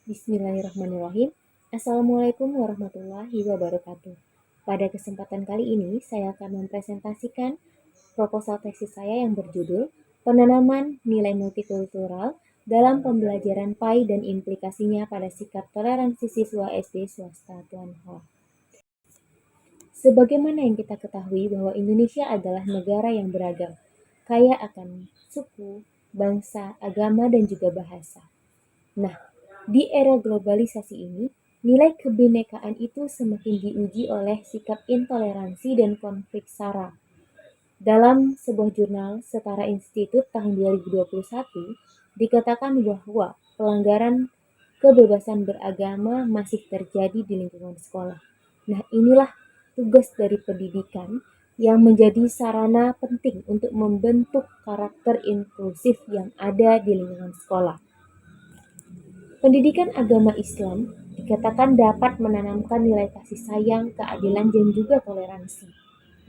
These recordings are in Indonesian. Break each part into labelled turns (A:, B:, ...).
A: Bismillahirrahmanirrahim. Assalamualaikum warahmatullahi wabarakatuh. Pada kesempatan kali ini, saya akan mempresentasikan proposal tesis saya yang berjudul Penanaman Nilai Multikultural dalam Pembelajaran PAI dan Implikasinya pada Sikap Toleransi Siswa SD Swasta Tionghoa. Sebagaimana yang kita ketahui bahwa Indonesia adalah negara yang beragam, kaya akan suku, bangsa, agama, dan juga bahasa. Nah, di era globalisasi ini, nilai kebinekaan itu semakin diuji oleh sikap intoleransi dan konflik SARA. Dalam sebuah jurnal Setara Institut tahun 2021, dikatakan bahwa pelanggaran kebebasan beragama masih terjadi di lingkungan sekolah. Nah, inilah tugas dari pendidikan yang menjadi sarana penting untuk membentuk karakter inklusif yang ada di lingkungan sekolah. Pendidikan agama Islam dikatakan dapat menanamkan nilai kasih sayang, keadilan, dan juga toleransi.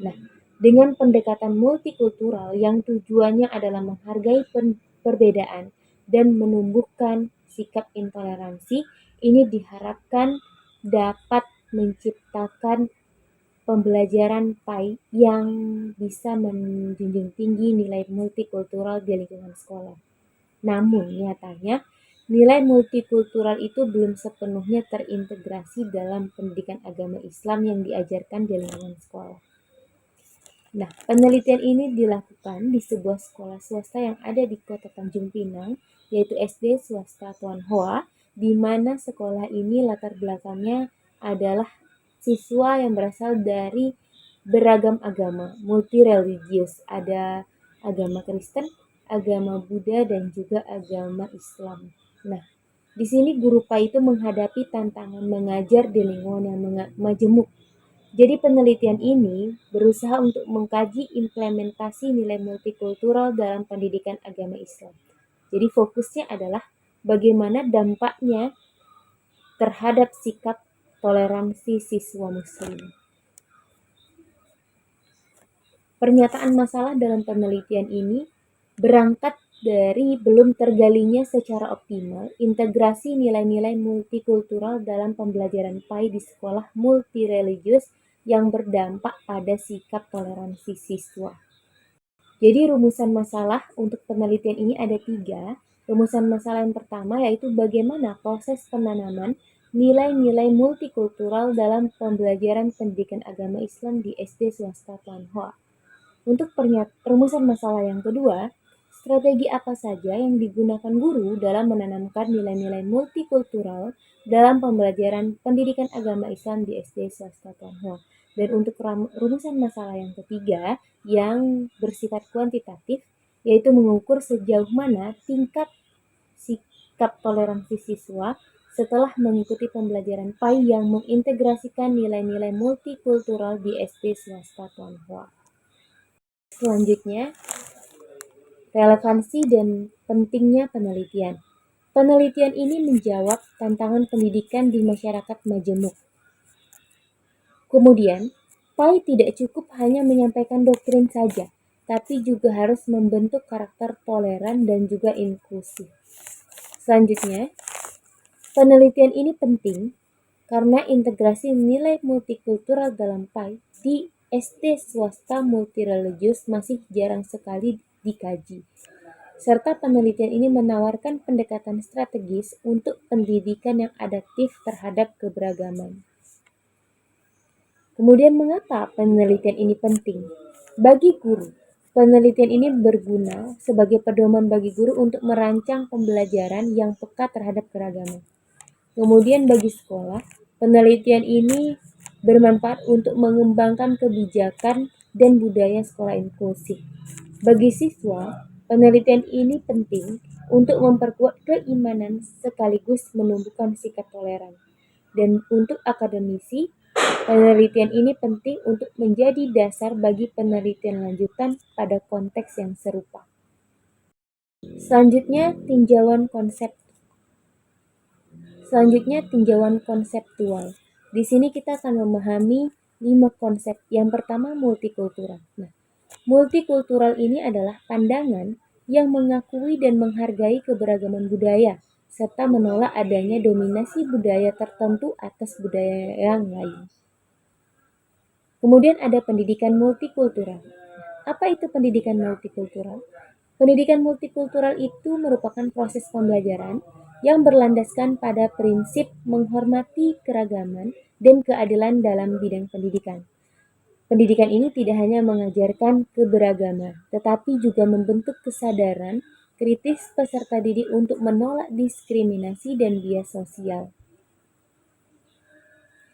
A: Nah, dengan pendekatan multikultural yang tujuannya adalah menghargai perbedaan dan menumbuhkan sikap intoleransi, ini diharapkan dapat menciptakan pembelajaran PAI yang bisa menjunjung tinggi nilai multikultural di lingkungan sekolah. Namun, nyatanya, nilai multikultural itu belum sepenuhnya terintegrasi dalam pendidikan agama Islam yang diajarkan di lingkungan sekolah. Nah, penelitian ini dilakukan di sebuah sekolah swasta yang ada di Kota Tanjung Pinang, yaitu SD Swasta Tionghoa, di mana sekolah ini latar belakangnya adalah siswa yang berasal dari beragam agama, multireligius. Ada agama Kristen, agama Buddha, dan juga agama Islam. Nah, di sini guru PAI itu menghadapi tantangan mengajar di lingkungan yang majemuk. Jadi penelitian ini berusaha untuk mengkaji implementasi nilai multikultural dalam pendidikan agama Islam. Jadi fokusnya adalah bagaimana dampaknya terhadap sikap toleransi siswa muslim. Pernyataan masalah dalam penelitian ini berangkat dari belum tergalinya secara optimal integrasi nilai-nilai multikultural dalam pembelajaran PAI di sekolah multireligius yang berdampak pada sikap toleransi siswa. Jadi rumusan masalah untuk penelitian ini ada 3. Rumusan masalah yang pertama yaitu bagaimana proses penanaman nilai-nilai multikultural dalam pembelajaran pendidikan agama Islam di SD swasta Tionghoa. Untuk rumusan masalah yang kedua, strategi apa saja yang digunakan guru dalam menanamkan nilai-nilai multikultural dalam pembelajaran pendidikan agama Islam di SD swasta Tionghoa. Dan untuk rumusan masalah yang ketiga yang bersifat kuantitatif, yaitu mengukur sejauh mana tingkat sikap toleransi siswa setelah mengikuti pembelajaran PAI yang mengintegrasikan nilai-nilai multikultural di SD swasta Tionghoa. Selanjutnya, relevansi dan pentingnya penelitian. Penelitian ini menjawab tantangan pendidikan di masyarakat majemuk. Kemudian, PAI tidak cukup hanya menyampaikan doktrin saja, tapi juga harus membentuk karakter toleran dan juga inklusif. Selanjutnya, penelitian ini penting karena integrasi nilai multikultural dalam PAI di SD swasta multireligius masih jarang sekali dikaji. Serta penelitian ini menawarkan pendekatan strategis untuk pendidikan yang adaptif terhadap keberagaman. Kemudian mengapa penelitian ini penting? Bagi guru, penelitian ini berguna sebagai pedoman bagi guru untuk merancang pembelajaran yang peka terhadap keragaman. Kemudian bagi sekolah, penelitian ini bermanfaat untuk mengembangkan kebijakan dan budaya sekolah inklusif. Bagi siswa, penelitian ini penting untuk memperkuat keimanan sekaligus menumbuhkan sikap toleran. Dan untuk akademisi, penelitian ini penting untuk menjadi dasar bagi penelitian lanjutan pada konteks yang serupa. Selanjutnya, tinjauan konseptual. Di sini kita akan memahami 5 konsep. Yang pertama, multikultural. Nah, multikultural ini adalah pandangan yang mengakui dan menghargai keberagaman budaya, serta menolak adanya dominasi budaya tertentu atas budaya yang lain. Kemudian ada pendidikan multikultural. Apa itu pendidikan multikultural? Pendidikan multikultural itu merupakan proses pembelajaran yang berlandaskan pada prinsip menghormati keragaman dan keadilan dalam bidang pendidikan. Pendidikan ini tidak hanya mengajarkan keberagaman, tetapi juga membentuk kesadaran kritis peserta didik untuk menolak diskriminasi dan bias sosial.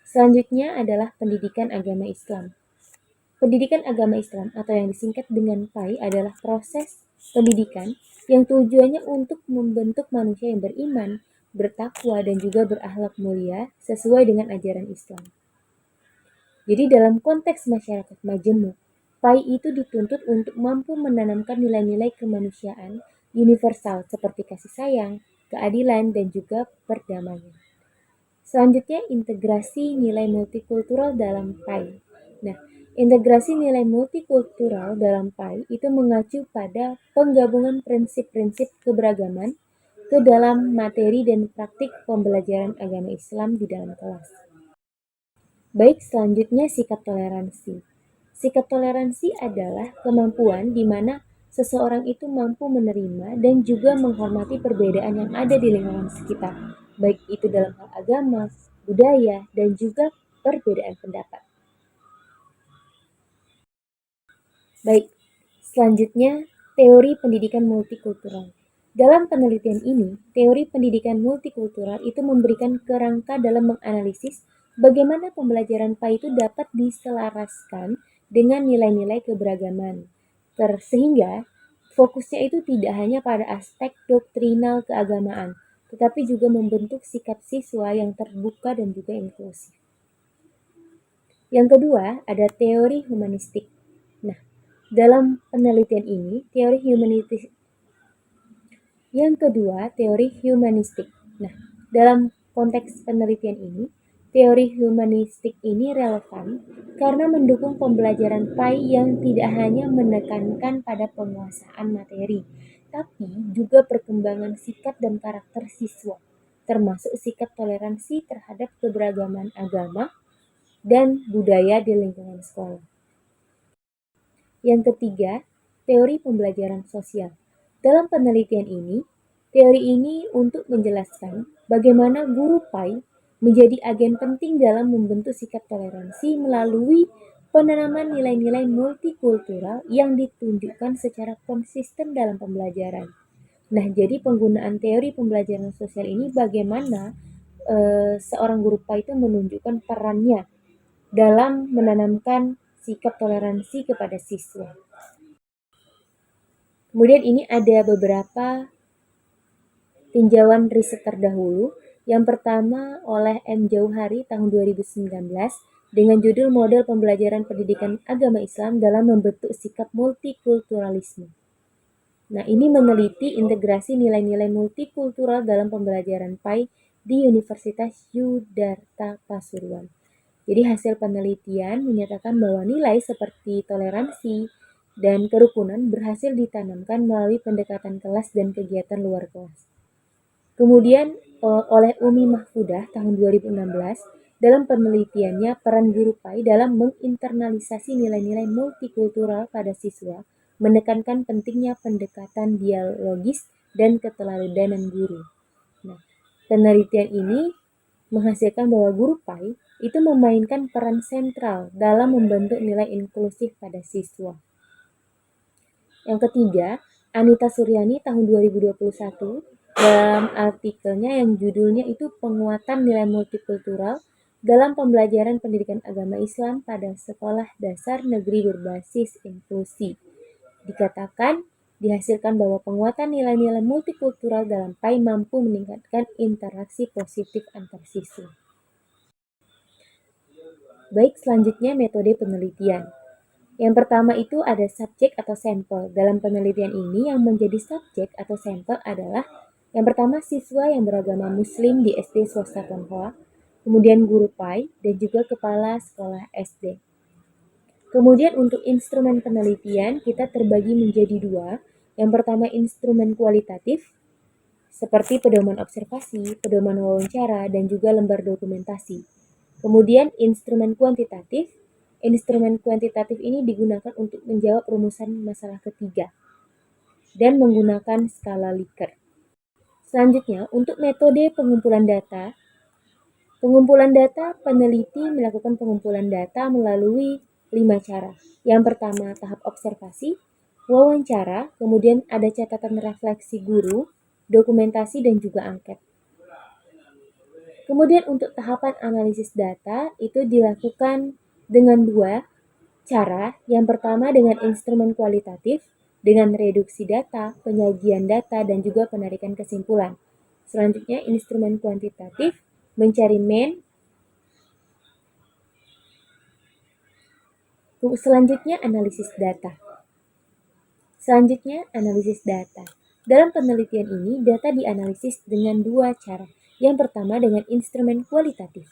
A: Selanjutnya adalah pendidikan agama Islam. Pendidikan agama Islam atau yang disingkat dengan PAI adalah proses pendidikan yang tujuannya untuk membentuk manusia yang beriman, bertakwa, dan juga berakhlak mulia sesuai dengan ajaran Islam. Jadi dalam konteks masyarakat majemuk, PAI itu dituntut untuk mampu menanamkan nilai-nilai kemanusiaan universal seperti kasih sayang, keadilan, dan juga perdamaian. Selanjutnya, integrasi nilai multikultural dalam PAI. Nah, integrasi nilai multikultural dalam PAI itu mengacu pada penggabungan prinsip-prinsip keberagaman ke dalam materi dan praktik pembelajaran agama Islam di dalam kelas. Baik, selanjutnya sikap toleransi. Sikap toleransi adalah kemampuan di mana seseorang itu mampu menerima dan juga menghormati perbedaan yang ada di lingkungan sekitar, baik itu dalam hal agama, budaya, dan juga perbedaan pendapat. Baik, selanjutnya teori pendidikan multikultural. Dalam penelitian ini, teori pendidikan multikultural itu memberikan kerangka dalam menganalisis bagaimana pembelajaran PAI itu dapat diselaraskan dengan nilai-nilai keberagaman. Sehingga fokusnya itu tidak hanya pada aspek doktrinal keagamaan, tetapi juga membentuk sikap siswa yang terbuka dan juga inklusif. Yang kedua, ada teori humanistik. Nah, dalam penelitian ini, teori humanistik. Yang kedua, teori humanistik. Nah, dalam konteks penelitian ini, teori humanistik ini relevan karena mendukung pembelajaran PAI yang tidak hanya menekankan pada penguasaan materi, tapi juga perkembangan sikap dan karakter siswa, termasuk sikap toleransi terhadap keberagaman agama dan budaya di lingkungan sekolah. Yang ketiga, teori pembelajaran sosial. Dalam penelitian ini, teori ini untuk menjelaskan bagaimana guru PAI menjadi agen penting dalam membentuk sikap toleransi melalui penanaman nilai-nilai multikultural yang ditunjukkan secara konsisten dalam pembelajaran. Nah, jadi penggunaan teori pembelajaran sosial ini bagaimana seorang guru PAI itu menunjukkan perannya dalam menanamkan sikap toleransi kepada siswa. Kemudian ini ada beberapa tinjauan riset terdahulu. Yang pertama oleh M. Jauhari tahun 2019 dengan judul Model Pembelajaran Pendidikan Agama Islam dalam Membentuk Sikap Multikulturalisme. Nah, ini meneliti integrasi nilai-nilai multikultural dalam pembelajaran PAI di Universitas Yudharta Pasuruan. Jadi hasil penelitian menyatakan bahwa nilai seperti toleransi dan kerukunan berhasil ditanamkan melalui pendekatan kelas dan kegiatan luar kelas. Kemudian oleh Umi Mahfudah tahun 2016 dalam penelitiannya peran guru PAI dalam menginternalisasi nilai-nilai multikultural pada siswa menekankan pentingnya pendekatan dialogis dan keteladanan guru. Nah, penelitian ini menghasilkan bahwa guru PAI itu memainkan peran sentral dalam membentuk nilai inklusif pada siswa. Yang ketiga, Anita Suryani tahun 2021 dalam artikelnya yang judulnya itu Penguatan Nilai Multikultural dalam Pembelajaran Pendidikan Agama Islam pada Sekolah Dasar Negeri Berbasis Inklusi. Dikatakan dihasilkan bahwa penguatan nilai-nilai multikultural dalam PAI mampu meningkatkan interaksi positif antar siswa. Baik, selanjutnya metode penelitian. Yang pertama itu ada subjek atau sampel. Dalam penelitian ini yang menjadi subjek atau sampel adalah yang pertama siswa yang beragama Muslim di SD swasta Tionghoa, kemudian guru PAI, dan juga kepala sekolah SD. Kemudian untuk instrumen penelitian kita terbagi menjadi dua. Yang pertama instrumen kualitatif, seperti pedoman observasi, pedoman wawancara, dan juga lembar dokumentasi. Kemudian instrumen kuantitatif. Instrumen kuantitatif ini digunakan untuk menjawab rumusan masalah ketiga dan menggunakan skala Likert. Selanjutnya, untuk metode pengumpulan data, peneliti melakukan pengumpulan data melalui 5 cara. Yang pertama, tahap observasi, wawancara, kemudian ada catatan refleksi guru, dokumentasi, dan juga angket. Kemudian untuk tahapan analisis data itu dilakukan dengan 2 cara. Yang pertama dengan instrumen kualitatif, dengan reduksi data, penyajian data, dan juga penarikan kesimpulan. Selanjutnya instrumen kuantitatif, mencari mean. Selanjutnya analisis data. Dalam penelitian ini, data dianalisis dengan 2 cara. Yang pertama dengan instrumen kualitatif,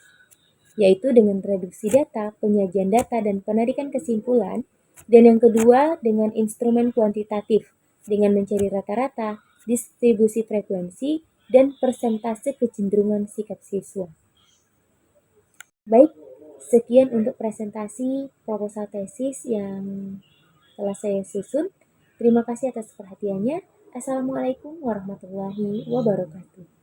A: yaitu dengan reduksi data, penyajian data, dan penarikan kesimpulan. Dan yang kedua dengan instrumen kuantitatif, dengan mencari rata-rata, distribusi frekuensi, dan persentase kecenderungan sikap siswa. Baik, sekian untuk presentasi proposal tesis yang telah saya susun. Terima kasih atas perhatiannya. Assalamualaikum warahmatullahi wabarakatuh.